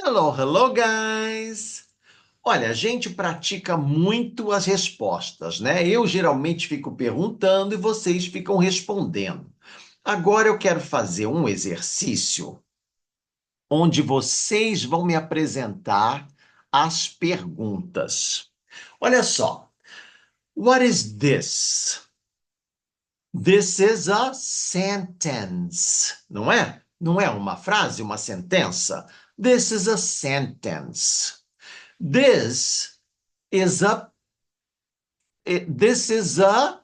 Hello, hello, guys! Olha, a gente pratica muito as respostas, né? Eu geralmente fico perguntando e vocês ficam respondendo. Agora eu quero fazer um exercício onde vocês vão me apresentar as perguntas. Olha só. What is this? This is a sentence, não é? Não é uma frase, uma sentença. This is a sentence. This is a this is a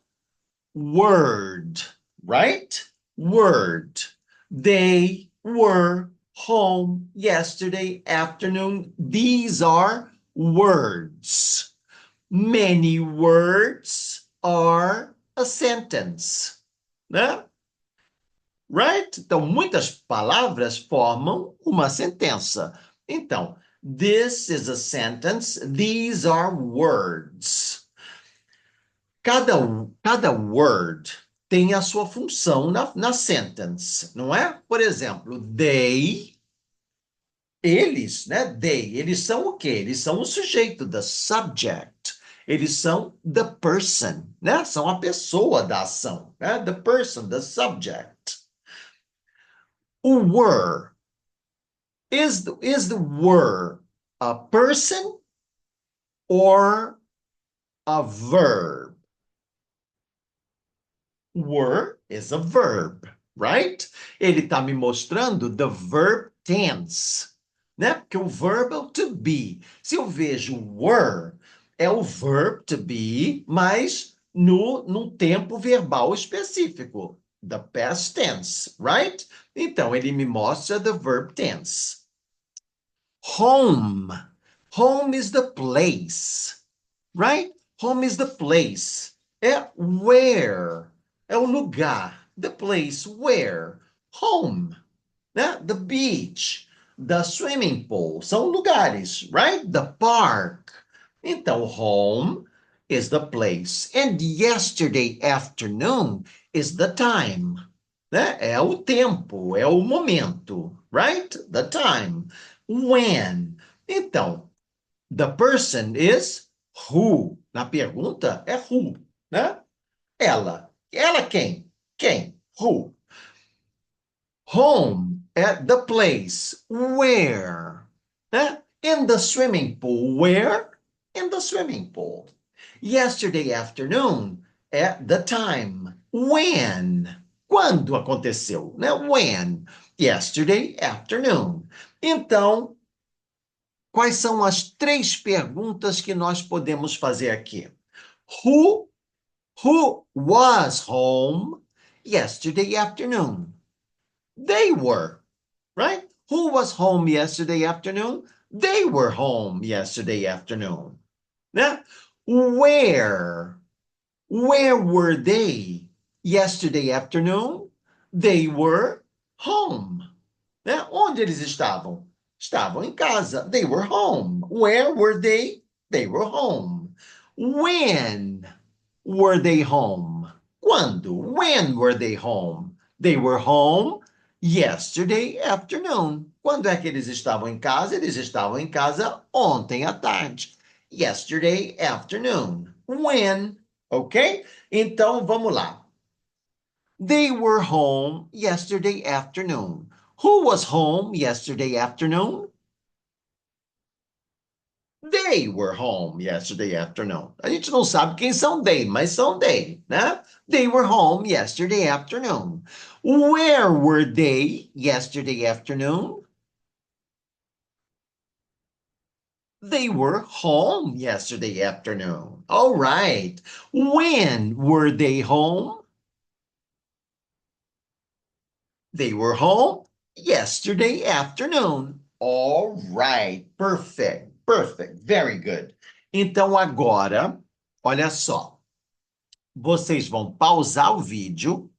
word, right? Word. They were home yesterday afternoon. These are words. Many words are a sentence, né? Right? Então, muitas palavras formam uma sentença. Então, this is a sentence. These are words. Cada word tem a sua função na sentence, não é? Por exemplo, eles, né? Eles são o quê? Eles são o sujeito, the subject. Eles são the person, né? São a pessoa da ação, né? The person, the subject. O were, is the were a person or a verb? Were is a verb, right? Ele está me mostrando the verb tense, né? Porque o verb é o to be. Se eu vejo were, é o verb to be, mas num tempo verbal específico, the past tense, right? Então, ele me mostra the verb tense. Home. Home is the place, right? Home is the place. É where. É o lugar. The place where. Home. Né? The beach. The swimming pool. São lugares, right? The park. Então, home is the place. And yesterday afternoon is the time. Né? É o tempo, é o momento, right? The time. When. Então, the person is who. Na pergunta é who, né? Ela. Ela quem? Quem? Who? Home é the place. Where? Né? In the swimming pool. Where? In the swimming pool. Yesterday afternoon é the time. When? Quando aconteceu, né? When? Yesterday afternoon. Então, quais são as três perguntas que nós podemos fazer aqui? Who, who was home yesterday afternoon? They were, right? Who was home yesterday afternoon? They were home yesterday afternoon. Né? Where? Where were they yesterday afternoon? They were home. Né? Onde eles estavam? Estavam em casa. They were home. Where were they? They were home. When were they home? Quando? When were they home? They were home yesterday afternoon. Quando é que eles estavam em casa? Eles estavam em casa ontem à tarde. Yesterday afternoon. When? Ok? Então, vamos lá. They were home yesterday afternoon. Who was home yesterday afternoon? They were home yesterday afternoon. A gente não sabe quem são they, mas são they, né? They were home yesterday afternoon. Where were they yesterday afternoon? They were home yesterday afternoon. All right. When were they home? They were home yesterday afternoon. All right. Perfect. Perfect. Very good. Então agora, olha só. Vocês vão pausar o vídeo,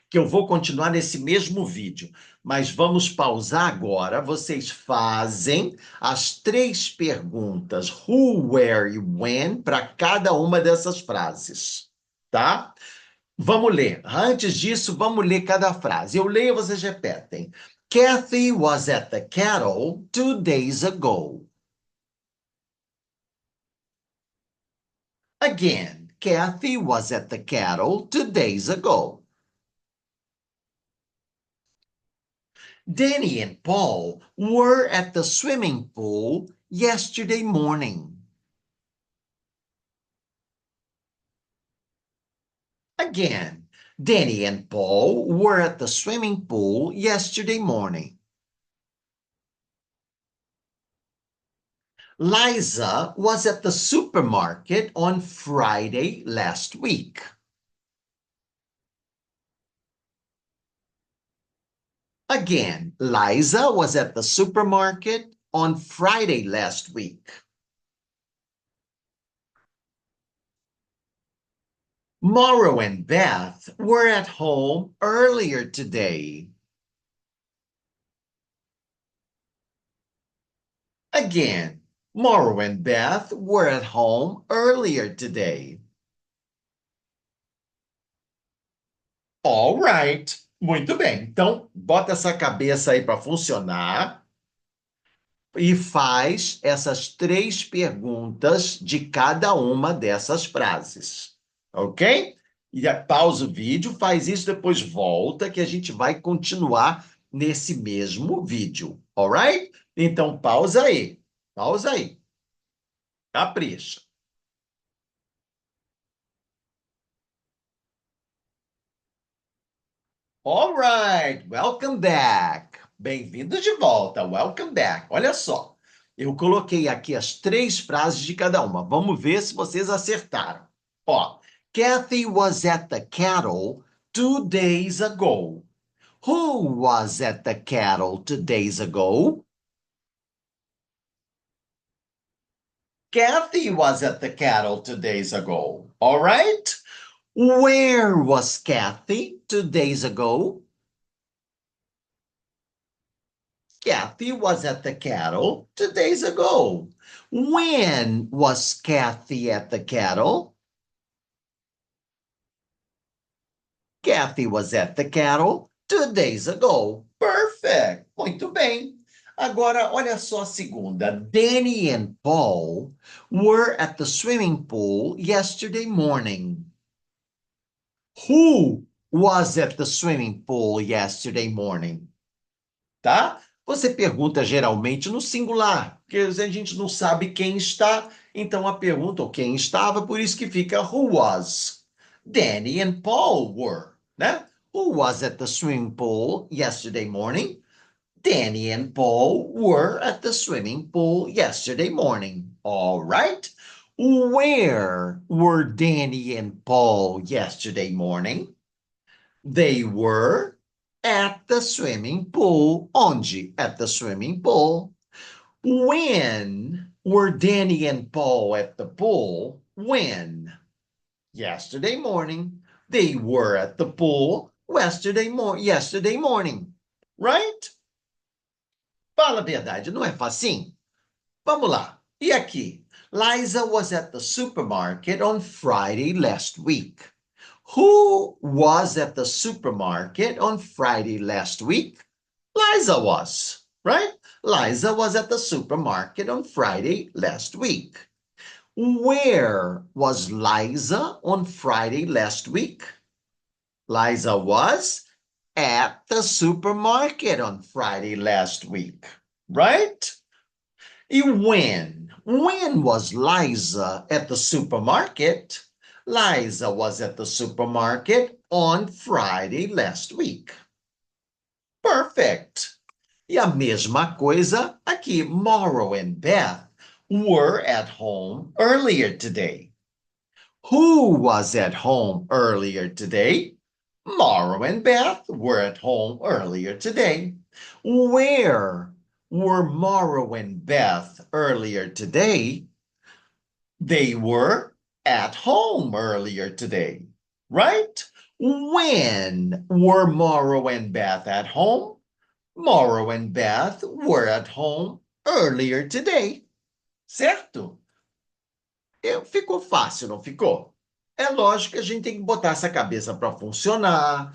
que eu vou continuar nesse mesmo vídeo, mas vamos pausar agora. Vocês fazem as três perguntas, who, where e when, para cada uma dessas frases, tá? Vamos ler. Antes disso, vamos ler cada frase. Eu leio, vocês repetem. Kathy was at the cattle 2 days ago. Again, Kathy was at the cattle 2 days ago. Danny and Paul were at the swimming pool yesterday morning. Again, Danny and Paul were at the swimming pool yesterday morning. Liza was at the supermarket on Friday last week. Again, Liza was at the supermarket on Friday last week. Mauro and Beth were at home earlier today. Again, Mauro and Beth were at home earlier today. All right. Muito bem. Então, bota essa cabeça aí para funcionar e faz essas 3 perguntas de cada uma dessas frases. Ok? E pausa o vídeo, faz isso, depois volta, que a gente vai continuar nesse mesmo vídeo. Alright? Então, pausa aí. Pausa aí. Capricha. All right, welcome back. Bem-vindos de volta, welcome back. Olha só, eu coloquei aqui as 3 frases de cada uma. Vamos ver se vocês acertaram. Ó, Kathy was at the cattle 2 days ago. Who was at the cattle 2 days ago? Kathy was at the cattle 2 days ago. All right. Where was Kathy 2 days ago? Kathy was at the cattle 2 days ago. When was Kathy at the cattle? Kathy was at the cattle 2 days ago. Perfect. Muito bem. Agora, olha só a segunda. Danny and Paul were at the swimming pool yesterday morning. Who was at the swimming pool yesterday morning? Tá? Você pergunta geralmente no singular, porque a gente não sabe quem está, então a pergunta ou quem estava, por isso que fica who was. Danny and Paul were, né? Who was at the swimming pool yesterday morning? Danny and Paul were at the swimming pool yesterday morning. All right. Where were Danny and Paul yesterday morning? They were at the swimming pool. Onde? At the swimming pool. When were Danny and Paul at the pool? When? Yesterday morning. They were at the pool yesterday morning. Right? Fala a verdade, não é facinho? Vamos lá. E aqui? Liza was at the supermarket on Friday last week. Who was at the supermarket on Friday last week? Liza was, right? Liza was at the supermarket on Friday last week. Where was Liza on Friday last week? Liza was at the supermarket on Friday last week, right? E when? When was Liza at the supermarket? Liza was at the supermarket on Friday last week. Perfect. E a mesma coisa aqui. Mauro and Beth were at home earlier today. Who was at home earlier today? Mauro and Beth were at home earlier today. Where were Mauro and Beth earlier today? They were at home earlier today, right? When were Mauro and Beth at home? Mauro and Beth were at home earlier today. Certo? Ficou fácil, não ficou? É lógico que a gente tem que botar essa cabeça para funcionar,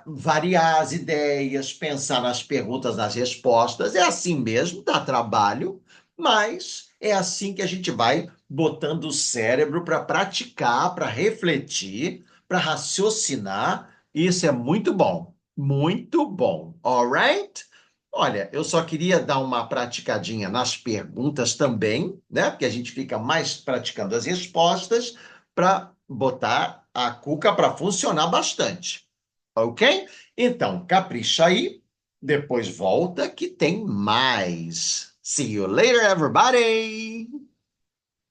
variar as ideias, pensar nas perguntas, nas respostas. É assim mesmo, dá trabalho, mas é assim que a gente vai botando o cérebro para praticar, para refletir, para raciocinar. Isso é muito bom, muito bom. Alright? Olha, eu só queria dar uma praticadinha nas perguntas também, né? Porque a gente fica mais praticando as respostas para botar a cuca para funcionar bastante. Ok? Então, capricha aí, depois volta que tem mais. See you later, everybody!